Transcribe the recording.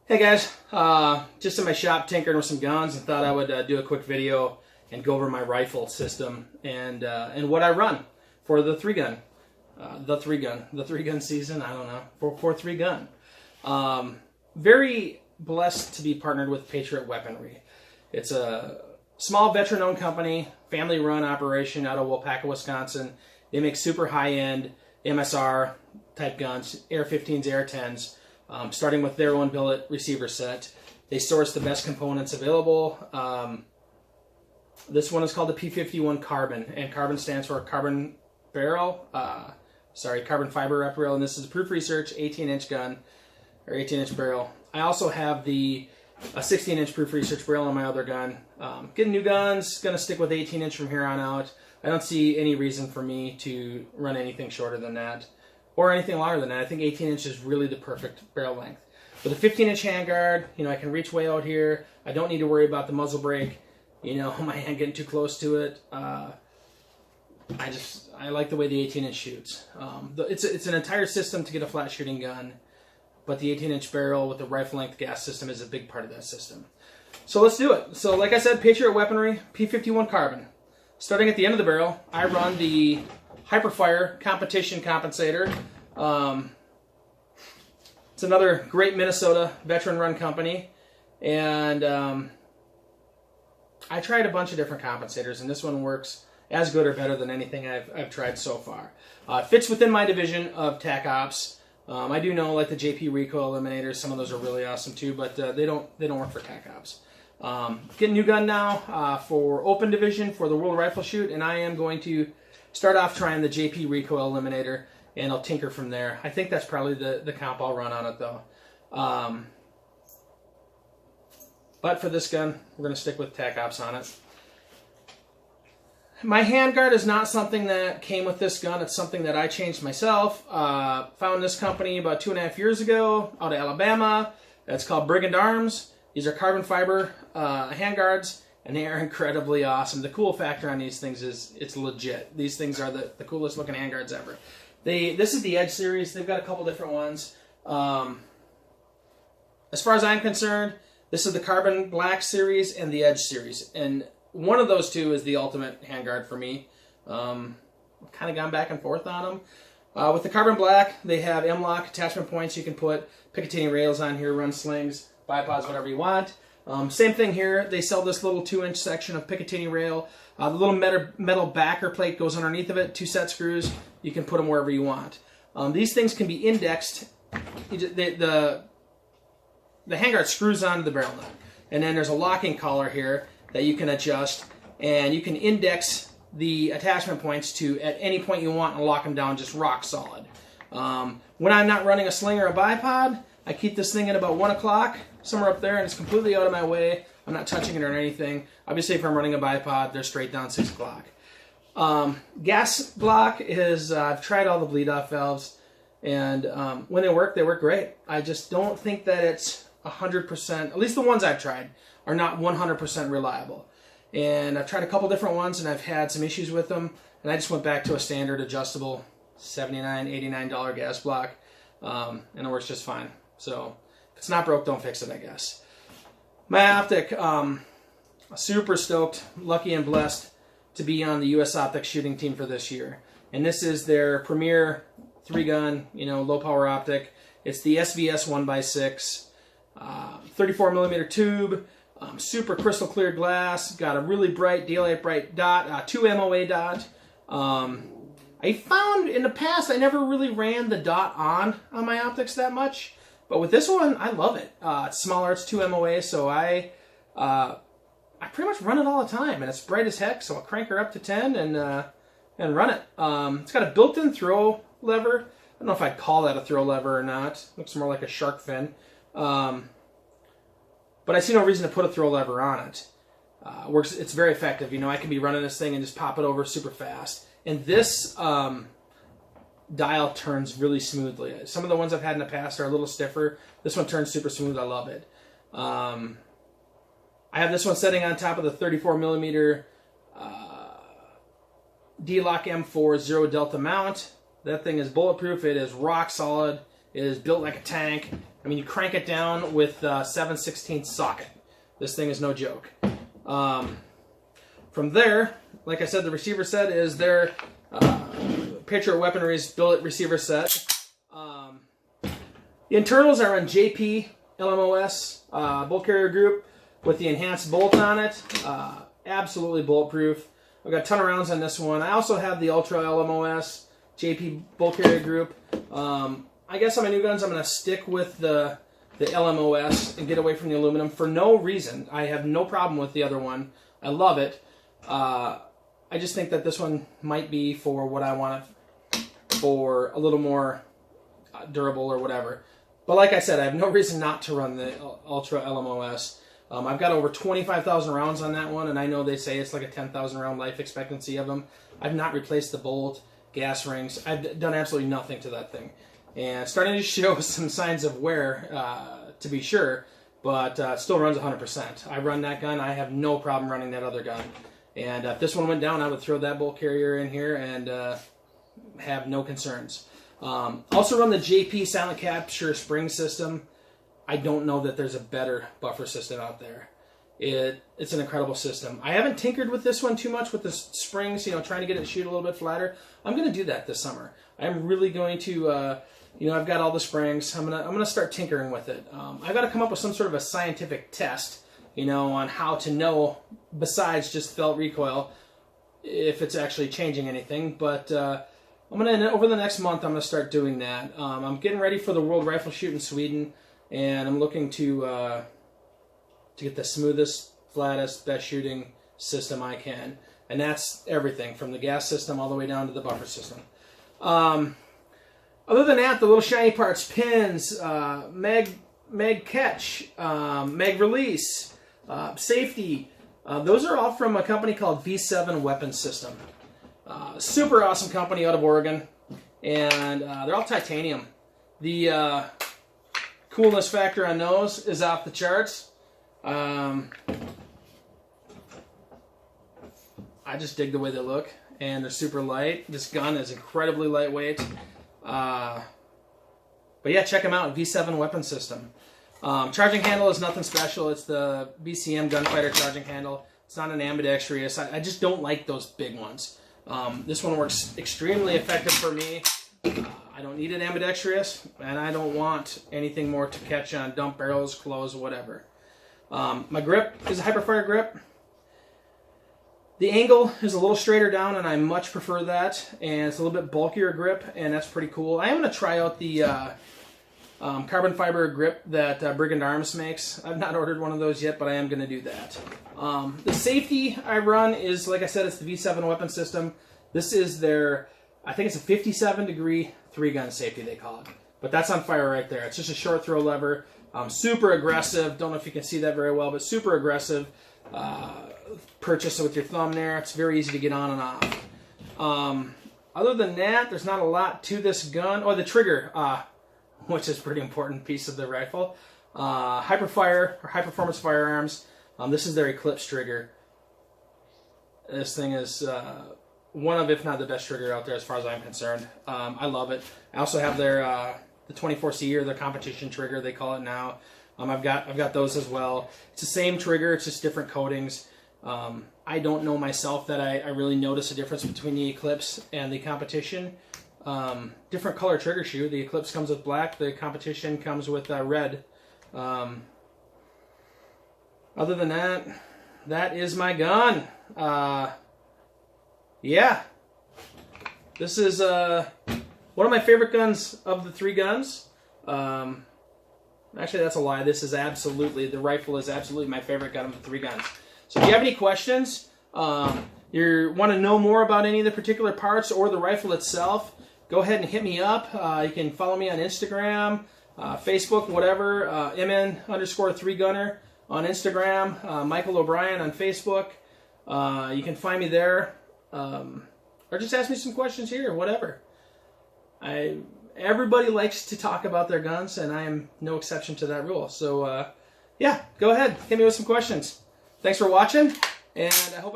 Hey guys, just in my shop tinkering with some guns and thought I would do a quick video and go over my rifle system and what I run for the three gun season. I don't know, for three gun. Very blessed to be partnered with Patriot Weaponry. It's a small veteran-owned company, family-run operation out of Waupaca, Wisconsin. They make super high-end MSR type guns, AR-15s, AR-10s. Starting with their one billet receiver set. They source the best components available. This one is called the P51 Carbon, and carbon stands for carbon barrel. Carbon fiber rep barrel, and this is a proof research 18-inch gun, or 18-inch barrel. I also have the 16-inch proof research barrel on my other gun. Getting new guns, gonna stick with 18-inch from here on out. I don't see any reason for me to run anything shorter than that, or anything longer than that. I think 18 inch is really the perfect barrel length. With a 15-inch handguard, I can reach way out here. I don't need to worry about the muzzle brake, my hand getting too close to it. I like the way the 18-inch shoots. It's an entire system to get a flat shooting gun, but the 18-inch barrel with the rifle length gas system is a big part of that system. So let's do it. So like I said, Patriot Weaponry, P51 Carbon. Starting at the end of the barrel, I run the Hiperfire competition compensator. It's another great Minnesota veteran-run company, and I tried a bunch of different compensators, and this one works as good or better than anything I've tried so far. It fits within my division of TAC Ops. I do know, like the JP recoil eliminators, some of those are really awesome too, but they don't work for TAC Ops. Getting a new gun now for open division for the World Rifle Shoot, and I am going to start off trying the JP recoil eliminator, and I'll tinker from there. I think that's probably the comp I'll run on it though. But for this gun, we're going to stick with TAC Ops on it. My handguard is not something that came with this gun. It's something that I changed myself. Found this company about 2.5 years ago out of Alabama. It's called Brigand Arms. These are carbon fiber handguards, and they are incredibly awesome. The cool factor on these things is it's legit. These things are the coolest looking handguards ever. This is the Edge series. They've got a couple different ones. As far as I'm concerned, this is the Carbon Black series and the Edge series. And one of those two is the ultimate handguard for me. I've kind of gone back and forth on them. With the Carbon Black, they have M-LOK attachment points. You can put Picatinny rails on here, run slings, bipods, whatever you want. Same thing here. They sell this little 2-inch section of Picatinny rail. The little metal backer plate goes underneath of it, 2 set screws. You can put them wherever you want. These things can be indexed. The handguard screws onto the barrel nut. And then there's a locking collar here that you can adjust. And you can index the attachment points to at any point you want and lock them down just rock solid. When I'm not running a sling or a bipod, I keep this thing at about 1 o'clock, somewhere up there, and it's completely out of my way. I'm not touching it or anything. Obviously, if I'm running a bipod, they're straight down 6 o'clock. Gas block is, I've tried all the bleed-off valves, and when they work great. I just don't think that it's 100%, at least the ones I've tried, are not 100% reliable. And I've tried a couple different ones, and I've had some issues with them, and I just went back to a standard adjustable $79, $89 gas block, and it works just fine. So if it's not broke, don't fix it, I guess. My optic, super stoked, lucky and blessed to be on the U.S. Optics shooting team for this year. And this is their premier 3-gun, low power optic. It's the SVS 1x6, 34mm tube, super crystal clear glass, got a really bright, daylight bright dot, 2 MOA dot. I found in the past I never really ran the dot on my optics that much. But with this one, I love it. It's smaller, it's 2 MOA, so I pretty much run it all the time, and it's bright as heck. So I'll crank her up to 10 and run it. It's got a built-in throw lever. I don't know if I'd call that a throw lever or not. Looks more like a shark fin. But I see no reason to put a throw lever on it. Works. It's very effective. I can be running this thing and just pop it over super fast. And this dial turns really smoothly. Some of the ones I've had in the past are a little stiffer. This one turns super smooth. I love it. I have this one setting on top of the 34mm D-Lock M4 Zero Delta mount. That thing is bulletproof. It is rock solid. It is built like a tank. I mean, you crank it down with 7/16 socket. This thing is no joke. From there, like I said, the receiver set is their Patriot Weaponry's billet receiver set. The internals are on JP LMOS bolt carrier group with the enhanced bolt on it. Absolutely bulletproof. I've got a ton of rounds on this one. I also have the Ultra LMOS JP bolt carrier group. I guess on my new guns, I'm going to stick with the LMOS and get away from the aluminum for no reason. I have no problem with the other one. I love it. I just think that this one might be for what I want it for, a little more durable or whatever. But like I said, I have no reason not to run the Ultra LMOS. I've got over 25,000 rounds on that one, and I know they say it's like a 10,000 round life expectancy of them. I've not replaced the bolt, gas rings. I've done absolutely nothing to that thing. And it's starting to show some signs of wear, to be sure, but it still runs 100%. I run that gun. I have no problem running that other gun. And if this one went down, I would throw that bolt carrier in here and have no concerns. Also run the JP Silent Capture spring system. I don't know that there's a better buffer system out there. It's an incredible system. I haven't tinkered with this one too much with the springs, trying to get it to shoot a little bit flatter. I'm going to do that this summer. I'm really going to, I've got all the springs. I'm gonna start tinkering with it. I've got to come up with some sort of a scientific test, on how to know, besides just felt recoil, if it's actually changing anything. But over the next month, I'm gonna start doing that. I'm getting ready for the World Rifle Shoot in Sweden, and I'm looking to get the smoothest, flattest, best shooting system I can, and that's everything from the gas system all the way down to the buffer system. Other than that, the little shiny parts, pins, mag catch, mag release, safety, those are all from a company called V7 Weapon System. Super awesome company out of Oregon, and they're all titanium. The coolness factor on those is off the charts. I just dig the way they look, and they're super light. This gun is incredibly lightweight. But yeah, check them out, V7 Weapon System. Charging handle is nothing special. It's the BCM Gunfighter charging handle. It's not an ambidextrous. I just don't like those big ones. This one works extremely effective for me. I don't need an ambidextrous, and I don't want anything more to catch on dump barrels, close, whatever. My grip is a hiperfire grip. The angle is a little straighter down, and I much prefer that. And it's a little bit bulkier grip, and that's pretty cool. I am going to try out the carbon fiber grip that Brigand Arms makes. I've not ordered one of those yet, but I am going to do that. The safety I run is, like I said, it's the V7 Weapon System. This is their, I think it's a 57-degree 3-gun safety, they call it. But that's on fire right there. It's just a short throw lever. Super aggressive. Don't know if you can see that very well, but super aggressive. Purchase it with your thumb there. It's very easy to get on and off. Other than that, there's not a lot to this gun. Oh, the trigger, which is a pretty important piece of the rifle. Hiperfire, or High Performance Firearms. This is their Eclipse trigger. This thing is one of, if not the best trigger out there as far as I'm concerned. I love it. I also have their the 24C, or their competition trigger, they call it now. I've got those as well. It's the same trigger, it's just different coatings. I don't know myself that I really notice a difference between the Eclipse and the competition. Different color trigger shoe. The Eclipse comes with black, the competition comes with red. Other than that, that is my gun. Yeah. This is one of my favorite guns of the 3 guns. Actually, that's a lie. This is absolutely, the rifle is absolutely my favorite gun of the 3 guns. So if you have any questions, you want to know more about any of the particular parts or the rifle itself, go ahead and hit me up. You can follow me on Instagram, Facebook, whatever, MN_3gunner on Instagram, Michael O'Brien on Facebook. You can find me there, or just ask me some questions here, whatever. Everybody likes to talk about their guns, and I am no exception to that rule. So, yeah, go ahead, hit me with some questions. Thanks for watching, and I hope